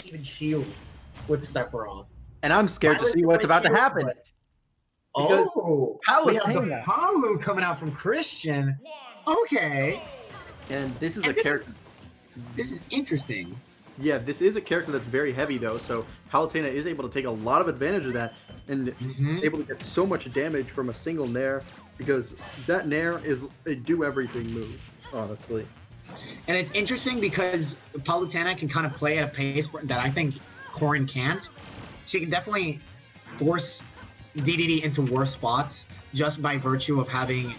even shield with Sephiroth. And I'm scared to see what's about to happen. Oh, we have the Palutena. Palu coming out from Christian. Okay. And this is And a this character. This is interesting. Yeah, this is a character that's very heavy though, so Palutena is able to take a lot of advantage of that and able to get so much damage from a single nair because that nair is a do everything move, honestly. And it's interesting because Palutena can kind of play at a pace that I think Corrin can't. She can definitely force Dedede into worse spots just by virtue of having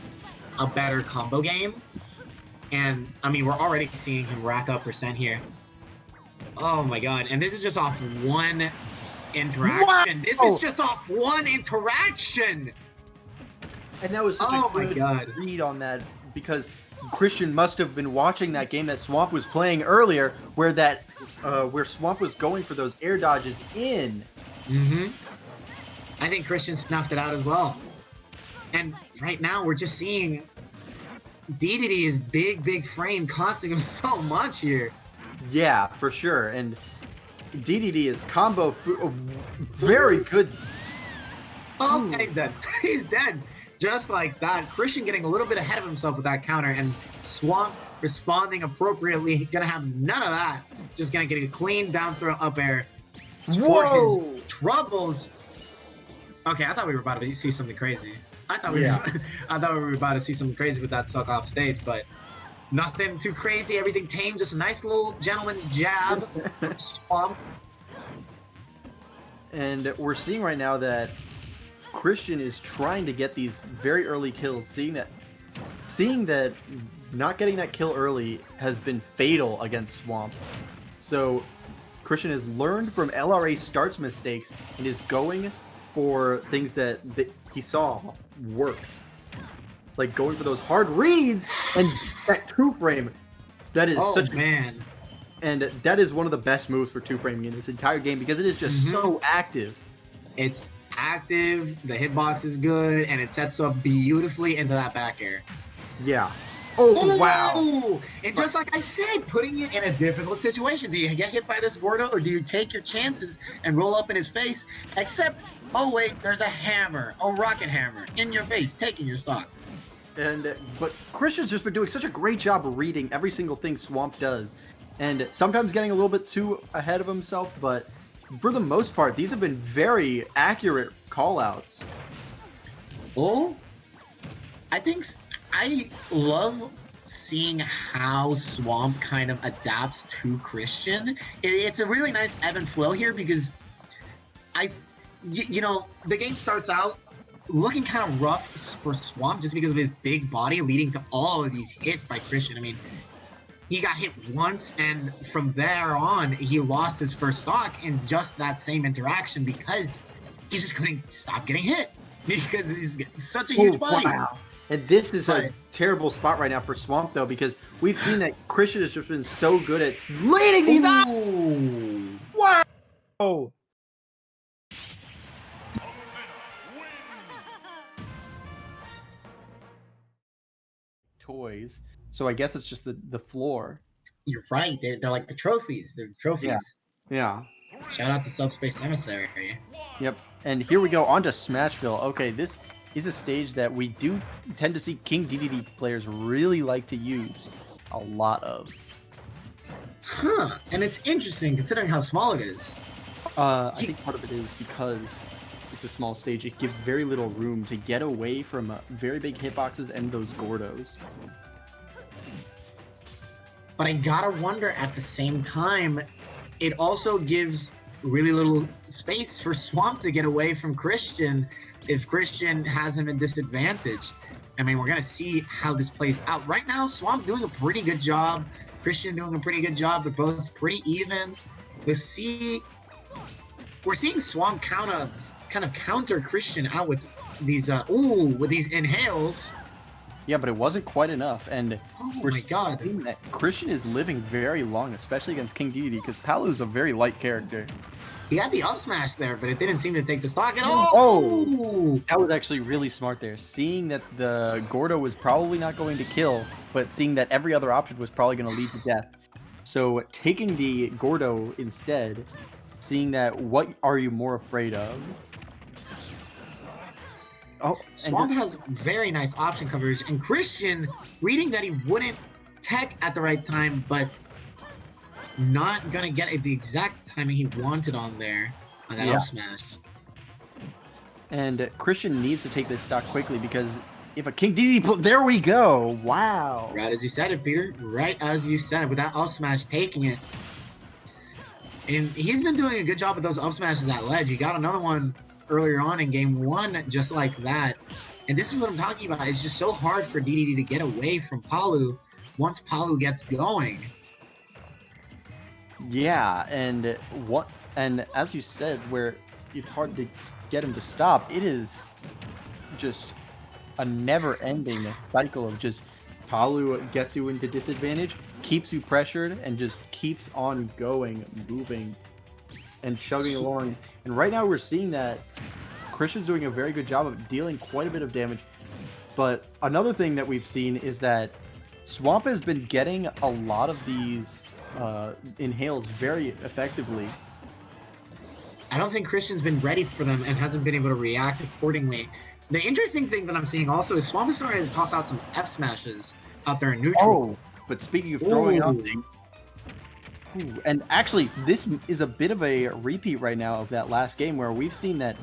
a better combo game. And, I mean, we're already seeing him rack up percent here. Oh my god, and this is just off one interaction. Wow. This is just off one interaction! And that was such a good read on that because Christian must have been watching that game that Swamp was playing earlier where where Swamp was going for those air dodges in. I think Christian snuffed it out as well. And right now we're just seeing Dedede's big frame costing him so much here. Yeah, for sure. And Dedede is combo very good. Oh, and he's dead. He's dead. Just like that. Christian getting a little bit ahead of himself with that counter, and Swamp responding appropriately. Gonna have none of that. Just gonna get a clean down throw up air for his troubles. Okay, I thought we were about to see something crazy. I thought we were about to see something crazy with that suck off stage, but nothing too crazy, everything tame, just a nice little gentleman's jab from Swamp. And we're seeing right now that Christian is trying to get these very early kills, seeing that not getting that kill early has been fatal against Swamp. So Christian has learned from LRA starts mistakes and is going for things that he saw worked. Like going for those hard reads and that two frame. That is and that is one of the best moves for two framing in this entire game because it is just so active. It's active, the hitbox is good, and it sets up beautifully into that back air. Yeah. Oh, wow. And just like I said, putting it in a difficult situation. Do you get hit by this Gordo or do you take your chances and roll up in his face? Except, oh wait, there's a hammer, a rocket hammer in your face, taking your stock. But Christian's just been doing such a great job of reading every single thing Swamp does. And sometimes getting a little bit too ahead of himself, but for the most part, these have been very accurate call-outs. Oh, I love seeing how Swamp kind of adapts to Christian. It's a really nice ebb and flow here because you know, the game starts out looking kind of rough for Swamp just because of his big body leading to all of these hits by Christian. I mean, he got hit once, and from there on, he lost his first stock in just that same interaction because he just couldn't stop getting hit because he's such a huge body. Wow. And this is a terrible spot right now for Swamp, though, because we've seen that Christian has just been so good at leading these out. Wow. Toys. So I guess it's just the floor. You're right. They're like the trophies. They're the trophies. Yeah. Shout out to Subspace Emissary. Yep. And here we go on to Smashville. Okay, this is a stage that we do tend to see King Dedede players really like to use a lot of. Huh. And it's interesting considering how small it is. I think part of it is because it's a small stage. It gives very little room to get away from very big hitboxes and those Gordos. But I gotta wonder at the same time, it also gives really little space for Swamp to get away from Christian if Christian has him at disadvantage. I mean, we're gonna see how this plays out. Right now, Swamp doing a pretty good job. Christian doing a pretty good job. They're both pretty even. We're seeing Swamp kind of counter Christian out with these inhales. Yeah, but it wasn't quite enough, and we're God, seeing that Christian is living very long, especially against King Dedede, because Palu's a very light character. He had the up smash there, but it didn't seem to take the stock at all. Oh, that was actually really smart there. Seeing that the Gordo was probably not going to kill, but seeing that every other option was probably going to lead to death. So taking the Gordo instead, seeing that, what are you more afraid of? Oh, and Swamp has very nice option coverage, and Christian reading that he wouldn't tech at the right time, but not gonna get it the exact timing he wanted on there on that yeah, up smash. and Christian needs to take this stock quickly because if a King Dedede, there we go. Wow. Right as you said it, Peter. Right as you said it, with that up smash taking it. And he's been doing a good job with those up smashes at ledge. He got another one earlier on in game one, just like that. And this is what I'm talking about. It's just so hard for Dedede to get away from Palu once Palu gets going. Yeah, and as you said, where it's hard to get him to stop, it is just a never-ending cycle of just Palu gets you into disadvantage, keeps you pressured, and just keeps on going, moving, and chugging along. And right now we're seeing that Christian's doing a very good job of dealing quite a bit of damage. But another thing that we've seen is that Swamp has been getting a lot of these inhales very effectively. I don't think Christian's been ready for them and hasn't been able to react accordingly. The interesting thing that I'm seeing also is Swamp is starting to toss out some F smashes out there in neutral. Oh, but speaking of throwing out Ooh. things, and actually, this is a bit of a repeat right now of that last game where we've seen that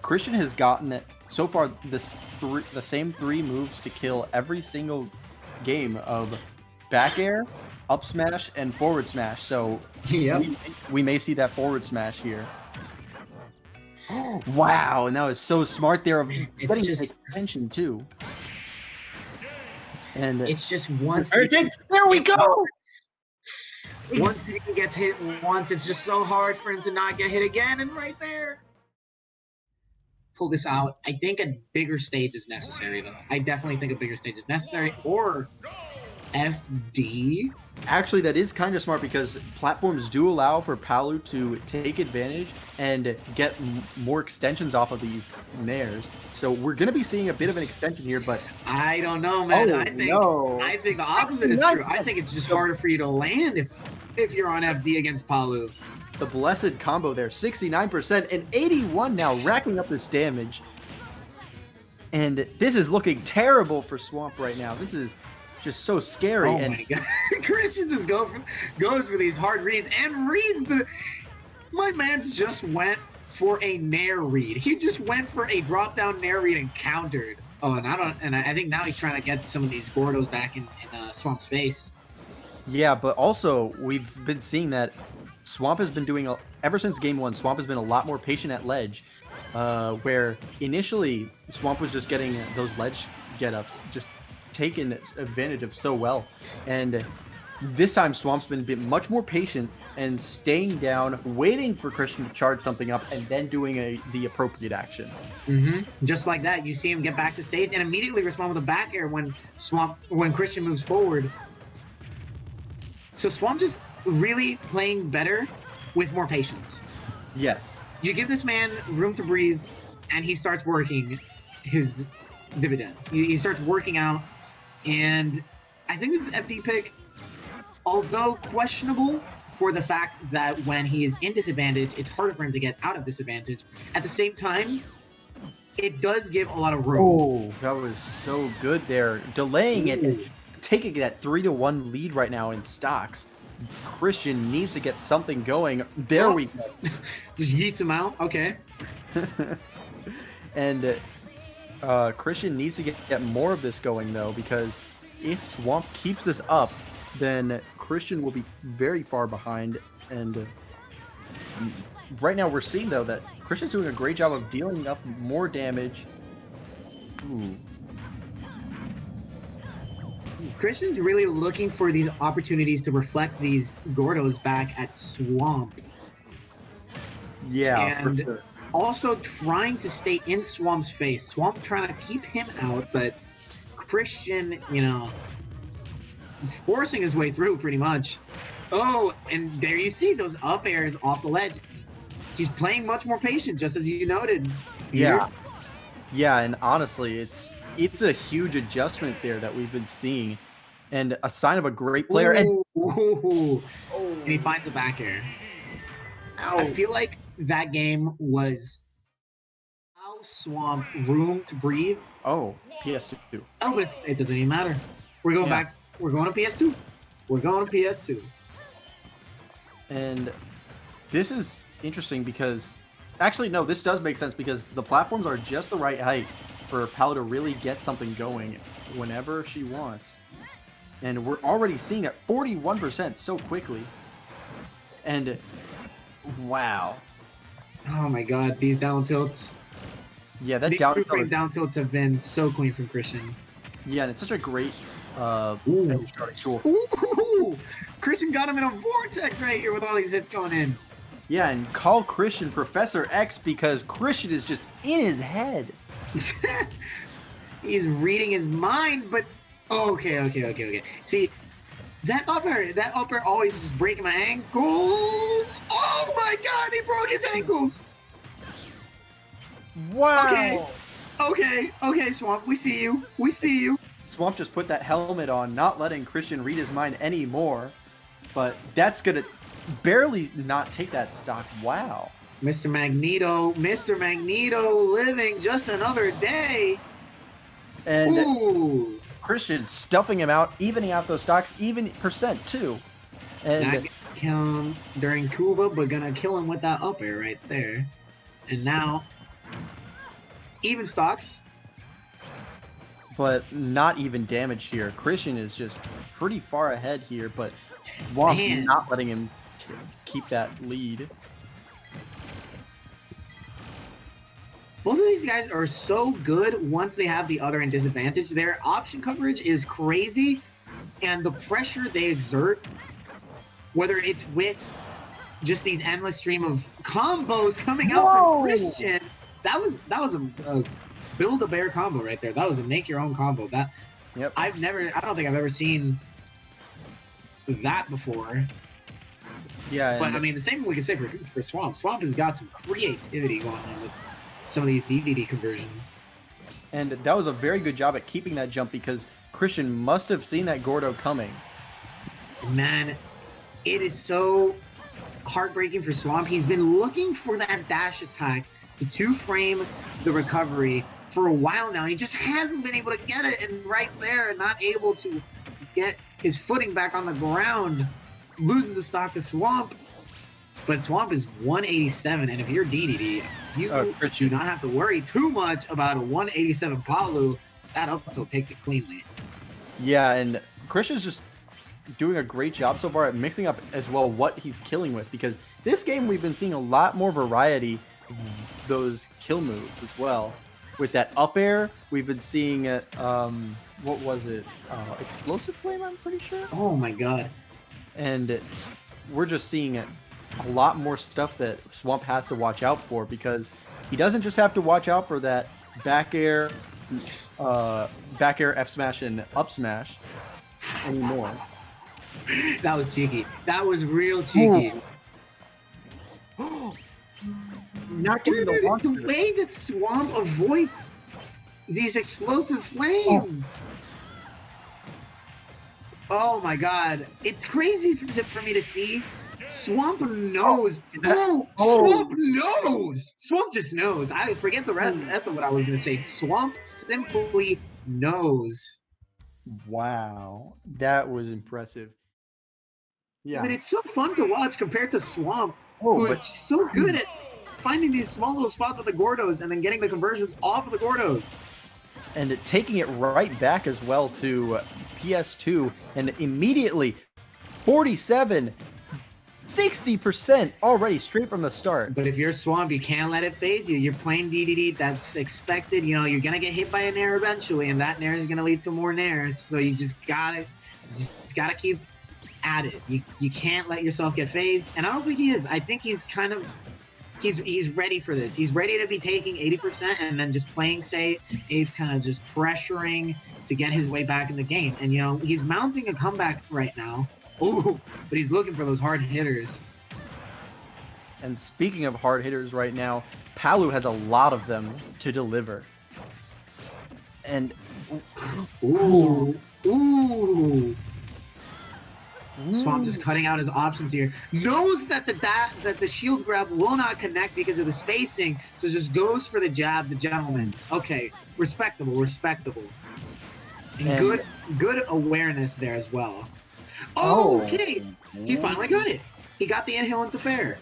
Christian has gotten so far the same 3 moves to kill every single game of back air, up smash, and forward smash. So Yep. we may see that forward smash here. Wow, and that was so smart there of It's getting to just- take attention too. And It's just once there we go. once he gets hit once, it's just so hard for him to not get hit again. And right there, pull this out. I think a bigger stage is necessary, though. I definitely think a bigger stage is necessary, or FD. Actually, that is kind of smart because platforms do allow for Palu to take advantage and get more extensions off of these nairs. So we're going to be seeing a bit of an extension here, but I don't know, man. Oh, I think no. I think the opposite is true. I think it's just harder for you to land if you're on FD against Palu. the blessed combo there, 69% and 81 now, racking up this damage. And this is looking terrible for Swamp right now. This is just so scary. Oh and my god. Christian just goes for these hard reads and reads the. My man's just went for a nair read. He just went for a drop down nair read and countered. Oh, and I think now he's trying to get some of these Gordos back in Swamp's face. yeah, but also we've been seeing that Swamp has been doing, ever since game 1, Swamp has been a lot more patient at ledge. Where initially Swamp was just getting those ledge get-ups, just taken advantage of so well. And this time Swamp's been much more patient and staying down, waiting for Christian to charge something up, and then doing the appropriate action. Just like that, you see him get back to stage and immediately respond with a back air when Christian moves forward. So Swamp just really playing better with more patience. Yes. You give this man room to breathe, and he starts working his dividends. He starts working out, and I think this FD pick, although questionable for the fact that when he is in disadvantage, it's harder for him to get out of disadvantage. At the same time, it does give a lot of room. Oh, that was so good there. Delaying it and taking that 3-1 lead right now in stocks. Christian needs to get something going. There we go. Just yeets him out. Okay. And Christian needs to get more of this going, though, because if Swamp keeps this up, then Christian will be very far behind. And right now we're seeing, though, that Christian's doing a great job of dealing up more damage. Ooh. Christian's really looking for these opportunities to reflect these Gordos back at Swamp. Yeah, for And sure. also trying to stay in Swamp's face. Swamp trying to keep him out, but Christian, forcing his way through pretty much. Oh, and there you see those up airs off the ledge. He's playing much more patient, just as you noted. Yeah. Yeah, and honestly, it's a huge adjustment there that we've been seeing. and a sign of a great player. And Ooh. oh, And he finds a back air. I ow. feel like that game was how Swamp room to breathe. Oh, PS2. Oh, but it doesn't even matter. We're going Yeah, back. We're going to PS2. We're going to PS2. and this is interesting because actually no, this does make sense because the platforms are just the right height for Pal to really get something going whenever she wants. And we're already seeing at 41% so quickly. And wow. Oh my god, these down tilts. Yeah, that These down two tilt frame is, down tilts have been so clean from Christian. yeah, and it's such a great Ooh. finish starting tool. Ooh. Christian got him in a vortex right here with all these hits going in. Yeah, and call Christian Professor X because Christian is just in his head. He's reading his mind, but okay. See, that upper always just breaking my ankles. Oh my god, he broke his ankles. Wow. Okay, Swamp, we see you. Swamp just put that helmet on, not letting Christian read his mind anymore. But that's gonna barely not take that stock. Wow. Mr. Magneto living just another day. And Ooh. Christian stuffing him out, evening out those stocks, even percent too. Not And gonna kill him during Cuba, but gonna kill him with that up air right there. And now, even stocks. but not even damage here. Christian is just pretty far ahead here, but Swamp Man. not letting him keep that lead. Both of these guys are so good once they have the other in disadvantage. Their option coverage is crazy, and the pressure they exert, whether it's with just these endless stream of combos coming out from Christian, that was a build a bear combo right there. That was a make your own combo. That Yep. I don't think I've ever seen that before. Yeah, But and I mean, the same we can say for Swamp. Swamp has got some creativity going on with some of these DVD conversions. and that was a very good job at keeping that jump because Christian must have seen that Gordo coming. Man, it is so heartbreaking for Swamp. He's been looking for that dash attack to two-frame the recovery for a while now. He just hasn't been able to get it, and right there, not able to get his footing back on the ground. Loses the stock to Swamp. But Swamp is 187, and if you're DDD, you do not have to worry too much about a 187 Palu. That up tilt takes it cleanly. Yeah, and Christian's just doing a great job so far at mixing up as well what he's killing with because this game we've been seeing a lot more variety of those kill moves as well. With that up air, we've been seeing it, what was it? Explosive Flame, I'm pretty sure? Oh my god. And we're just seeing a lot more stuff that Swamp has to watch out for because he doesn't just have to watch out for that back air F smash and up smash anymore. That was cheeky. That was real cheeky. Not giving Dude, the launch. the way that Swamp avoids these explosive flames. Oh my god. It's crazy for me to see. Swamp knows. Swamp knows. Swamp just knows. I forget the rest of what I was going to say. Swamp simply knows. Wow, that was impressive. Yeah, But it's so fun to watch compared to Swamp, who is but so good at finding these small little spots with the Gordos and then getting the conversions off of the Gordos. and taking it right back as well to PS2 and immediately 47 60% already straight from the start. But if you're Swamp, you can't let it phase you. You're playing DDD. That's expected. You know, you're going to get hit by a Nair eventually, and that Nair is going to lead to more Nairs. So you just got to keep at it. You can't let yourself get phased. And I don't think he is. I think he's kind of he's ready for this. He's ready to be taking 80% and then just playing safe, kind of just pressuring to get his way back in the game. And, you know, he's mounting a comeback right now. Ooh, but he's looking for those hard hitters. And speaking of hard hitters right now, Palu has a lot of them to deliver. And Ooh, Ooh. Swamp just Ooh. cutting out his options here. Knows that the shield grab will not connect because of the spacing, so just goes for the jab, the gentleman's. Okay, respectable, respectable. And And good awareness there as well. oh, Okay, he finally got it. He got the inhale into fair.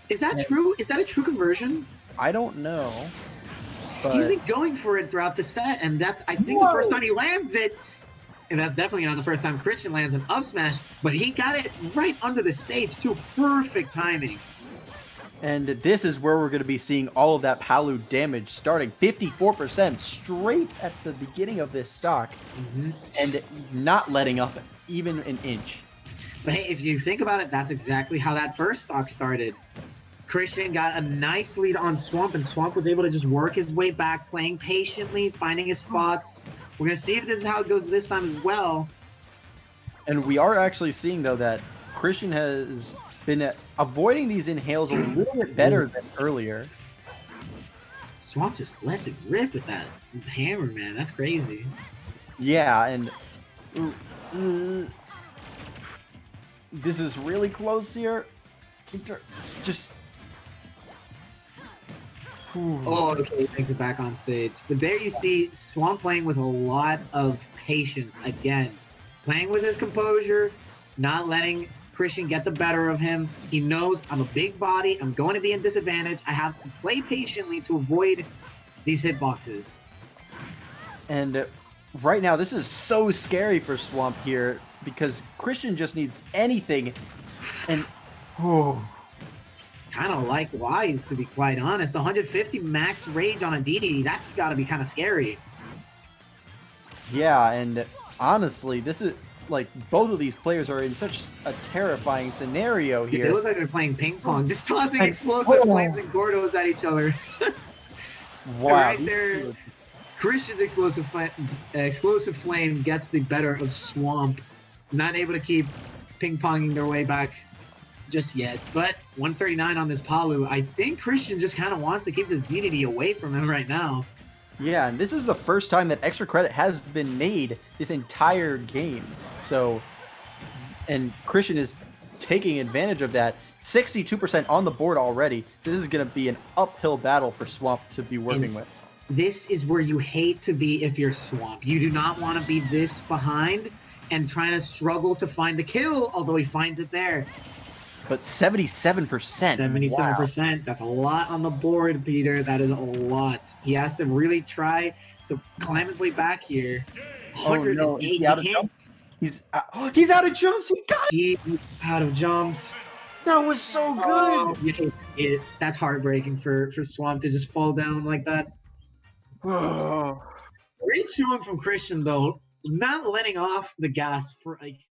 Is that and true? Is that a true conversion? I don't know, He's but been going for it throughout the set, and that's, I think, the first whoa. time he lands it. And that's definitely not the first time Christian lands an up smash, but he got it right under the stage too. Perfect timing. And this is where we're going to be seeing all of that Palu damage starting 54% straight at the beginning of this stock and not letting up even an inch. But hey, if you think about it, that's exactly how that first stock started. Christian got a nice lead on Swamp, and Swamp was able to just work his way back, playing patiently, finding his spots. We're going to see if this is how it goes this time as well. And we are actually seeing, though, that Christian has been avoiding these inhales a little bit better than earlier. Swamp just lets it rip with that hammer, man. That's crazy. Yeah, and this is really close here. Just... Oh, okay, he makes it back on stage. But there you see Swamp playing with a lot of patience again. Playing with his composure, not letting Christian get the better of him. He knows I'm a big body. I'm going to be in disadvantage. I have to play patiently to avoid these hitboxes. And right now, this is so scary for Swamp here because Christian just needs anything. And kind of likewise, to be quite honest. 150 max rage on a Dedede, that's got to be kind of scary. yeah, and honestly, this is like both of these players are in such a terrifying scenario here. They look like they're playing ping pong, just tossing And- explosive flames and Gordos at each other. Wow, Right there, Christian's explosive flame gets the better of Swamp. Not able to keep ping-ponging their way back just yet. But 139 on this Palu. I think Christian just kind of wants to keep this Dedede away from him right now. Yeah, and this is the first time that extra credit has been made this entire game. So, and Christian is taking advantage of that. 62% on the board already. This is going to be an uphill battle for Swamp to be working with. This is where you hate to be if you're Swamp. You do not want to be this behind and trying to struggle to find the kill, although he finds it there. But 77%. 77%. Wow. That's a lot on the board, Peter. That is a lot. He has to really try to climb his way back here. 108. Oh, no. Is he out of jumps? He's out of jumps. He got it. He's out of jumps. That was so good. That's heartbreaking for Swamp to just fall down like that. Great showing from Christian, though. Not letting off the gas for like